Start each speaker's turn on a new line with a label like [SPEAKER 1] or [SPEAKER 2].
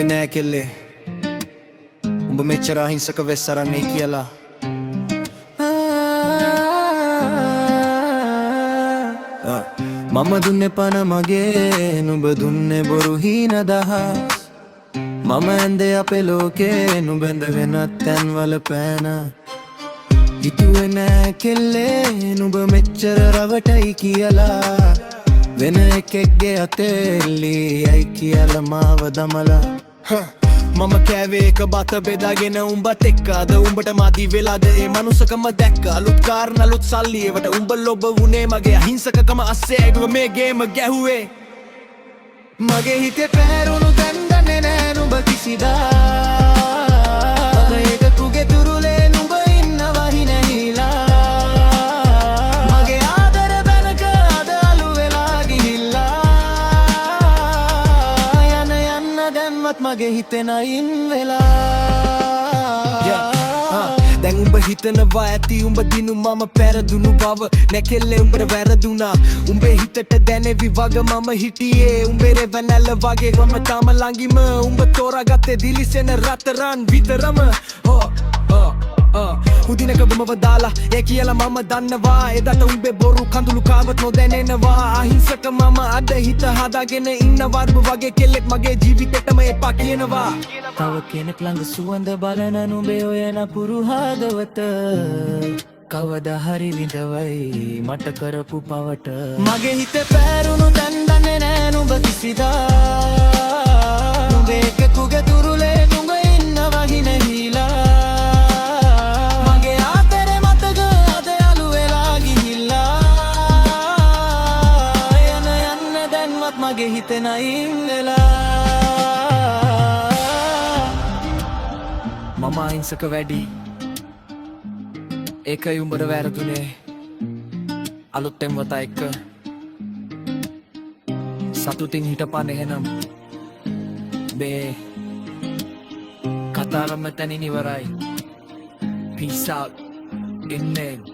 [SPEAKER 1] හිතුවේ නෑ කෙල්ලේ උඹ මෙච්චර අහිංසක වෙස් අරන්නේ කියලා මම දුන්නේ පණ මගේ නුඹ දුන්නේ බොරු හීන දහස් මම ඇන්දේ අපේ ලෝකේ නුඹ ඇඳ වෙනත් තැන්වල පෑන හිතුවේ නෑ කෙල්ලේ නුඹ මෙච්චර රවටයි කියලා වෙන එකෙක්ගේ අතේ එල්ලි ඇයි කියලා මාව දමලා මම කෑවේ එක බත බෙදාගෙන උඹත් එක්ක අද උඹට මදි වෙලාද ඒ මනුස්සකම දැක්ක අලුත් කාරණා අලුත් සල්ලි ඒවට උඹ ලොබ වුණේ මගේ අහිංසකකම අස්සේ ඇවිව මේ ගේම ගැහුවේ මගේ හිතේ පැහැරුණු තැන් දන්නේ නෑ නුඹ කිසිදා අද ඒක තුගේ තුරුලේ නුඹ ඉන්නවා හිනහිලා මගේ ආදර බැනක අද අලු වෙලා ගිහිල්ලා යන යන්න දැන්වත් මගේ හිතේ නයින් වෙලා දැන් උඹ හිතනවා ඇති උඹ දිනු මම පැරදුණු බව නැකෙල්ලේ උඹට වැරදුනා උඹේ හිතට දැනෙවි වග මම හිටියේ උඹේ රෙවනැල්ල වගේ මම තාම ළඟිම උඹ තෝරාගත්තේ දිලිසෙන රත්තරන් විතරම උදිනක බමව දාලා ඒ කියලා මම දන්නවා එදාට උඹේ බොරු කඳුළු කාවත් නොදැනෙනවා අහිංසක මම අද හිත හදාගෙන ඉන්නවා වගේ කෙල්ලෙක් මගේ ජීවිතේටම එපා කියනවා තව කෙනෙක් ළඟ සුවඳ බලන නුඹේ ඔය නපුරු හදවත කවදා හරි විඳවයි මට කරපු පවට මගේ හිතේ පැරුණු තැන් දන්නේ නෑ නුඹ කිසිදා නුඹේ එකකුගේ තුරුලේ නුඹ ඉන්නවා හිනහිලා මගේ හිතේ නයින් වෙලා මම අහිංසක වැඩි ඒකයි උඹට වැරදුනේ අලුතෙන් වතා එක්ක සතුටින් හිටපන් එහෙනම් බේ කතාවම තනින් ඉවරයි peace out in name